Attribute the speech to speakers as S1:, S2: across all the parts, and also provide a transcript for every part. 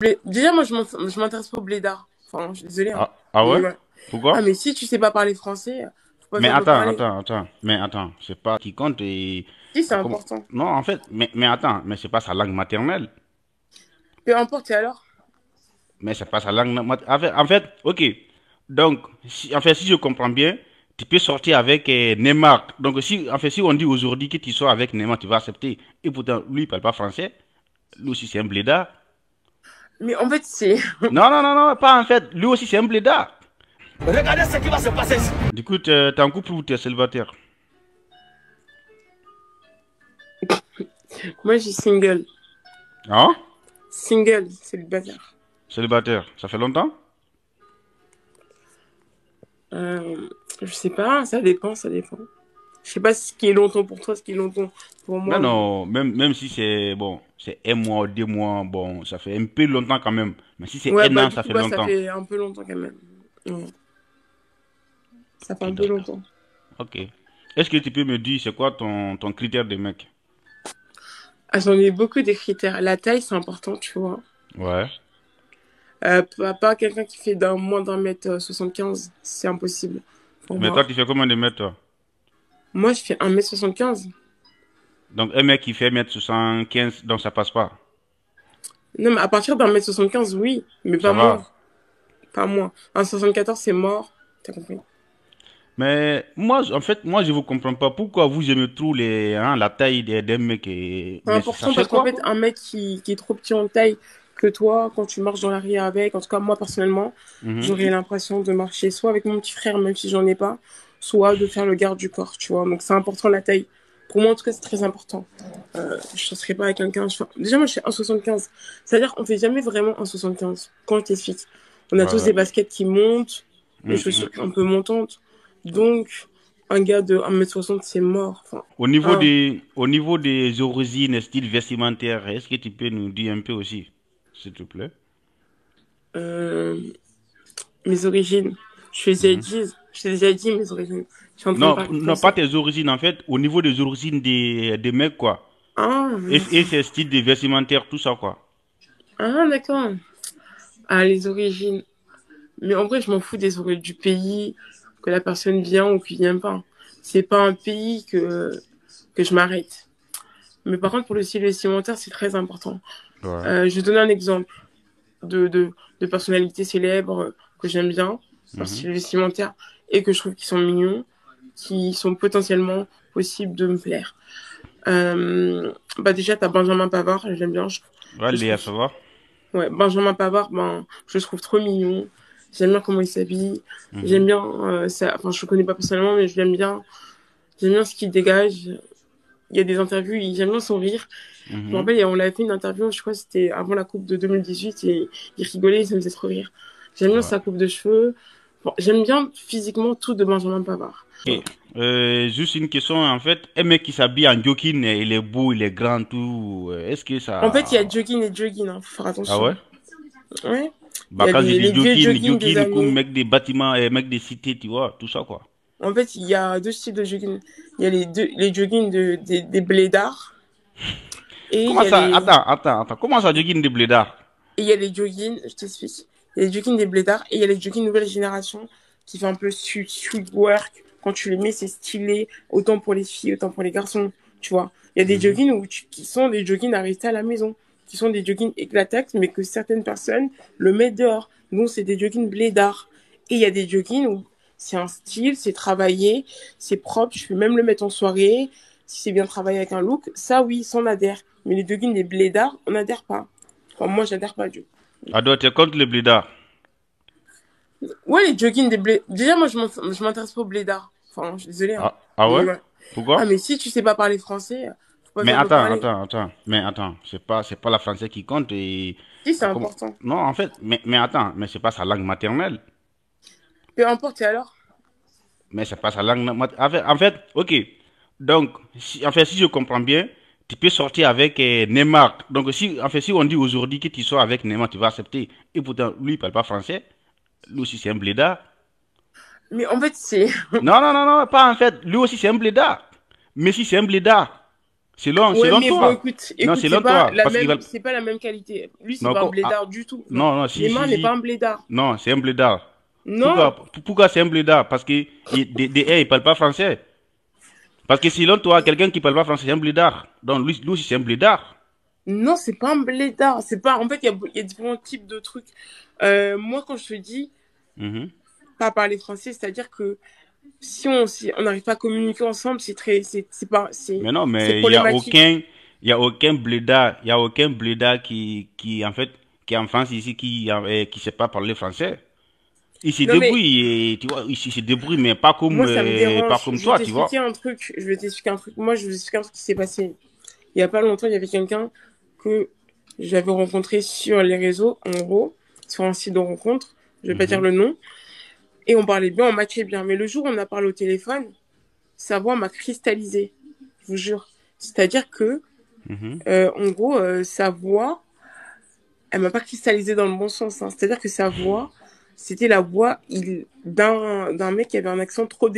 S1: Déjà, moi, je m'intéresse pas au blédard. Enfin, je suis désolée, hein.
S2: Ah
S1: Mais
S2: ouais?
S1: ouais. Ah,
S2: Pourquoi?
S1: mais si tu sais pas parler français, faut pas
S2: Mais
S1: venir me
S2: attends,
S1: parler.
S2: attends, attends. Mais attends, c'est pas qui compte et...
S1: Si, c'est
S2: comment-
S1: important.
S2: Non, en fait, mais attends, mais c'est pas sa langue maternelle.
S1: Peu importe, et alors?
S2: Mais c'est pas sa langue. En fait, ok. Donc, si je comprends bien, tu peux sortir avec Neymar. Donc, si on dit aujourd'hui que tu sors avec Neymar, tu vas accepter. Et pourtant, lui, il parle pas français. Lui aussi, c'est un blédard.
S1: Mais en fait, c'est.
S2: Non, non, non, non, pas en fait. Lui aussi, c'est un blédard.
S3: Regardez ce qui va se passer ici.
S2: Du coup, t'es en couple ou t'es célibataire?
S1: Moi, je suis single.
S2: Hein?
S1: Single, c'est le bazar.
S2: Célibataire. Ça fait longtemps?
S1: Je sais pas, ça dépend, ça dépend. Je sais pas ce qui est longtemps pour toi, ce qui est longtemps pour
S2: Mais
S1: moi, mais.
S2: non, même si c'est bon, c'est un mois, 2 mois, bon, ça fait un peu longtemps quand même. Mais si c'est
S1: Ouais,
S2: un
S1: bah,
S2: an,
S1: du
S2: ça
S1: coup,
S2: fait
S1: bah, ça
S2: longtemps.
S1: fait un peu longtemps quand même. Ouais, ça fait
S2: Ok,
S1: un peu
S2: d'accord.
S1: longtemps.
S2: Ok. Est-ce que tu peux me dire, c'est quoi ton critère de mec?
S1: Ah, j'en ai beaucoup des critères. La taille, c'est important, tu vois.
S2: Ouais.
S1: Pas quelqu'un qui fait moins d'un mètre 75, c'est impossible pour
S2: Mais toi,
S1: moi.
S2: tu fais combien de mètres, toi?
S1: Moi, je fais 1m75.
S2: Donc, un mec qui fait 1m75, donc ça passe pas.
S1: Non, mais à partir d'1m75, oui, mais pas
S2: Ça
S1: moins.
S2: va.
S1: Pas moins. 1m74, c'est mort. T'as compris?
S2: Mais moi, en fait, moi, je vous comprends pas. Pourquoi vous aimez trop la taille des mecs
S1: C'est
S2: Mais ça
S1: important
S2: fait
S1: parce qu'en
S2: quoi?
S1: fait, un mec qui est trop petit en taille que toi, quand tu marches dans la rue avec, en tout cas, moi, personnellement,
S2: Mhm.
S1: j'aurais l'impression de marcher soit avec mon petit frère, même si j'en ai pas, soit de faire le garde du corps, tu vois. Donc, c'est important la taille. Pour moi, en tout cas, c'est très important. Je ne serais pas avec quelqu'un. Déjà, moi, je fais 1,75. C'est-à-dire qu'on fait jamais vraiment 1,75 quand t'es fille. On a tous
S2: Ouais.
S1: des baskets qui montent, des
S2: Mhm.
S1: chaussures un peu montantes. Donc, un gars de 1m60, c'est mort. Enfin, un,
S2: Au niveau des origines, style vestimentaire, est-ce que tu peux nous dire un peu aussi, s'il te plaît?
S1: euh, mes origines.
S2: Mhm.
S1: Je t'ai déjà dit mes origines. Je suis en train de
S2: Non,
S1: parler
S2: non, pas
S1: français.
S2: tes origines, en fait, au niveau des origines des mecs, quoi.
S1: Ah,
S2: Et ces styles de vestimentaire, tout ça, quoi.
S1: ah d'accord. Ah, les origines. Mais en vrai, je m'en fous des origines du pays, que la personne vient ou qu'il vient pas. C'est pas un pays que je m'arrête. Mais par contre, pour le style vestimentaire, c'est très important.
S2: Ouais.
S1: Je vais donner un exemple de personnalités célèbres que j'aime bien, leur
S2: Mhm.
S1: style vestimentaire, et que je trouve qu'ils sont mignons, qui sont potentiellement possibles de me plaire. Bah déjà, t'as Benjamin Pavard, j'aime bien.
S2: Ouais,
S1: Je
S2: Léa,
S1: trouve,
S2: ça va?
S1: ouais, Benjamin Pavard, ben, je le trouve trop mignon. J'aime bien comment il s'habille. J'aime
S2: Mhm.
S1: bien, enfin, je le connais pas personnellement, mais je l'aime bien. J'aime bien ce qu'il dégage. Il y a des interviews, j'aime bien son rire. Je me
S2: Mhm.
S1: rappelle, on l'avait fait une interview, je crois que c'était avant la coupe de 2018, et il rigolait, ça me faisait trop rire. J'aime bien
S2: Ouais.
S1: sa coupe de cheveux. Bon, j'aime bien physiquement tout de Benjamin Pavard.
S2: Ok.
S1: Voilà.
S2: Juste une question, en fait, un mec qui s'habille en jogging, il est beau, il est grand, tout. Est-ce que
S1: En fait, il y
S2: ça...
S1: a jogging et jogging, hein, faut faire
S2: Ah
S1: attention.
S2: ouais?
S1: Ouais. Il y
S2: Bah,
S1: a
S2: quand je dis
S1: les vieux
S2: jogging,
S1: jogging des
S2: jogging comme
S1: années.
S2: mec des bâtiments et mec des cités, tu vois, tout ça, quoi.
S1: En fait, il y a deux styles de jogging. Il y a les jogging des blédards et il
S2: Comment
S1: y a
S2: ça?
S1: les,
S2: Attends. Comment ça, jogging des blédards?
S1: et il y a les jogging, je t'explique. Il y a les jogging des blédards et il y a les jogging nouvelle génération qui fait un peu streetwork. Quand tu les mets, c'est stylé, autant pour les filles, autant pour les garçons, tu vois. Il y a des
S2: Mhm.
S1: jogging qui sont des jogging à rester à la maison, qui sont des jogging éclatax, mais que certaines personnes le mettent dehors. Donc, c'est des jogging blédards. Et il y a des jogging où c'est un style, c'est travaillé, c'est propre, je peux même le mettre en soirée, si c'est bien travaillé avec un look. Ça, oui, ça, on adhère. Mais les jogging des blédards, on n'adhère pas. Enfin, moi, j'adhère pas du coup.
S2: Ah, donc, tu es contre les blédards?
S1: Ouais, les jogging des blé... Déjà, moi, je m'intéresse pas aux blédards. Enfin, je suis désolée, hein.
S2: Ah
S1: Mais
S2: ouais?
S1: ouais. Ah,
S2: Pourquoi?
S1: mais si tu sais pas parler français, faut pas
S2: Mais
S1: venir me
S2: attends,
S1: parler.
S2: attends, attends. Mais attends, c'est pas la français qui compte et...
S1: Si, c'est
S2: comment...
S1: important.
S2: Non, en fait, mais attends, mais c'est pas sa langue maternelle.
S1: Peu importe, et alors?
S2: Mais c'est pas sa langue en fait, ok. Donc, si je comprends bien, tu peux sortir avec Neymar. Donc, si on dit aujourd'hui que tu sors avec Neymar, tu vas accepter. Et pourtant, lui, il parle pas français. Lui aussi, c'est un blédard.
S1: Mais en fait, c'est...
S2: Non, non, non, non, pas en fait. Lui aussi, c'est un blédard. Mais si c'est un blédard.
S1: Ouais,
S2: Selon
S1: mais bon,
S2: toi.
S1: écoute,
S2: Non,
S1: écoute,
S2: selon toi. Parce qu'il va.
S1: c'est pas la même qualité. Lui, c'est
S2: Non,
S1: pas un blédard du tout. Non.
S2: non, non, si,
S1: Neymar
S2: si,
S1: n'est pas
S2: si.
S1: un blédard.
S2: Non, c'est un blédard.
S1: Non,
S2: Pourquoi c'est un blédard? Parce que il parle pas français. Parce que selon toi, quelqu'un qui parle pas français, c'est un blédard. Donc lui aussi, c'est un blédard.
S1: non, c'est pas un blédard. C'est pas. En fait, il y a différents types de trucs. Moi, quand je te dis
S2: Mhm.
S1: pas parler français, c'est-à-dire que si on n'arrive pas à communiquer ensemble,
S2: Mais non,
S1: c'est
S2: mais
S1: problématique.
S2: il y a aucun blédard, il y a aucun blédard en fait, qui est en France ici, qui sait pas parler français. Il se
S1: Non, mais
S2: débrouille, et, tu vois, il se débrouille, mais
S1: moi, ça me
S2: pas
S1: dérange.
S2: comme
S1: Je vais
S2: toi, tu
S1: t'expliquer
S2: vois.
S1: un truc. Je vais t'expliquer un truc. Moi, je vais t'expliquer un truc qui s'est passé. Il y a pas longtemps, il y avait quelqu'un que j'avais rencontré sur les réseaux, en gros, sur un site de rencontre. Je vais pas dire
S2: Mhm,
S1: le nom. Et on parlait bien, on matchait bien. Mais le jour où on a parlé au téléphone, sa voix m'a cristallisé. Je vous jure. C'est-à-dire que,
S2: mhm.
S1: en gros, sa voix, elle m'a pas cristallisé dans le bon sens, hein. C'est-à-dire que sa voix, c'était la voix d'un mec qui avait un accent trop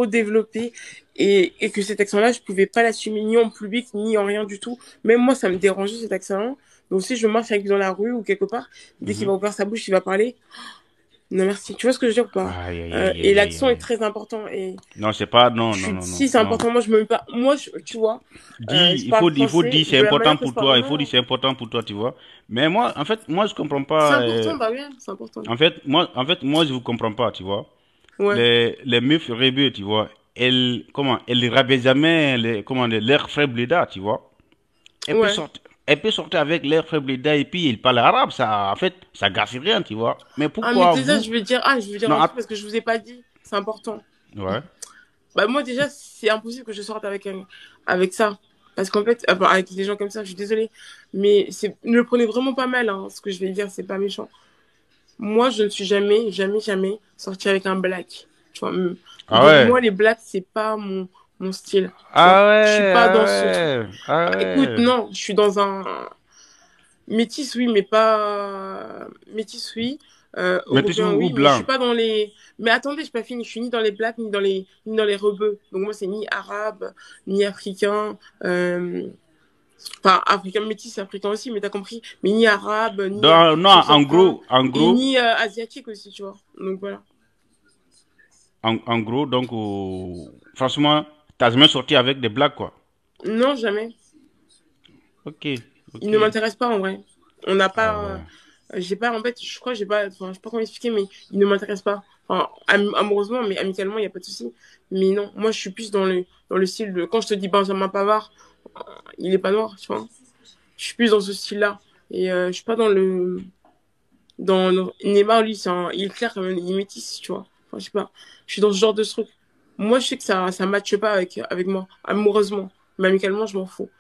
S1: développé et que cet accent-là, je pouvais pas l'assumer ni en public ni en rien du tout. Même moi, ça me dérangeait cet accent-là. Donc si je marche avec lui dans la rue ou quelque part, dès qu'il
S2: Mhm.
S1: va ouvrir sa bouche, il va parler. Non merci. Tu vois ce que je veux dire ou pas?
S2: Aïe, aïe, aïe,
S1: Et
S2: aïe, aïe,
S1: l'accent est
S2: aïe.
S1: très important. Et
S2: Non, c'est pas, non,
S1: je
S2: non,
S1: suis,
S2: non, non,
S1: si c'est
S2: non.
S1: important, moi je me mets pas. Moi, tu vois,
S2: Dis,
S1: je parle
S2: il faut
S1: français
S2: dire c'est
S1: de la
S2: important
S1: manière que je
S2: pour
S1: parle.
S2: toi, il faut
S1: Non,
S2: dire c'est important pour toi, tu vois. Mais moi, en fait, moi, je comprends
S1: c'est
S2: pas,
S1: important, bah oui, c'est important.
S2: moi, je vous comprends pas, tu vois.
S1: Ouais.
S2: Les meufs rebelles, tu vois, elles rabaissent jamais leurs frères blédards, tu vois. Elle peut
S1: Ouais.
S2: sortir, elle peut sortir avec leurs frères blédards et puis ils parlent arabe, ça, en fait, ça gâche rien, tu vois. Mais
S1: Ah, mais
S2: pourquoi
S1: déjà,
S2: vous?
S1: je veux dire
S2: Non,
S1: un truc parce que je vous ai pas dit. C'est important.
S2: ouais.
S1: Bah, moi, déjà, c'est impossible que je sorte avec ça. Parce qu'en fait, enfin, avec des gens comme ça, je suis désolée. Mais ne le prenez vraiment pas mal, hein. Ce que je vais dire, c'est pas méchant. Moi, je ne suis jamais sortie avec un black. Tu vois.
S2: Ah
S1: Donc,
S2: ouais.
S1: moi, les blacks, c'est pas mon style. Tu vois.
S2: Ah
S1: Je suis pas dans ce truc.
S2: ouais, ah
S1: Ah, écoute,
S2: ouais.
S1: non, je suis dans un métis, oui, mais pas métis, oui.
S2: Mettez
S1: Européen,
S2: ou
S1: oui, mais je suis
S2: blanc.
S1: pas dans les. Mais attendez, j'ai pas fini. Je suis ni dans les blacks ni dans les rebeux. Donc moi, c'est ni arabe, ni africain. Enfin, africain métis, c'est africain aussi, mais t'as compris. Mais ni arabe, ni
S2: Non,
S1: subsaharien, et
S2: en
S1: ni asiatique aussi, tu vois. Donc voilà.
S2: en gros, donc, franchement, t'as jamais sorti avec des blagues, quoi.
S1: Non, jamais.
S2: Ok,
S1: Il
S2: ok.
S1: ne m'intéresse pas en vrai. On n'a
S2: Ah
S1: pas.
S2: ouais.
S1: J'ai pas. En fait, je crois que j'ai pas. Enfin, je sais pas comment expliquer, mais il ne m'intéresse pas. Enfin, amoureusement, mais amicalement, il n'y a pas de souci. Mais non, moi, je suis plus dans le style de. Quand je te dis Benjamin Pavard, il est pas noir, tu vois. Je suis plus dans ce style-là. Et je suis pas Neymar, lui, il est clair quand même, il est métis, tu vois. Enfin, je sais pas. Je suis dans ce genre de truc. Moi, je sais que ça matche pas avec moi, amoureusement. Mais amicalement, je m'en fous.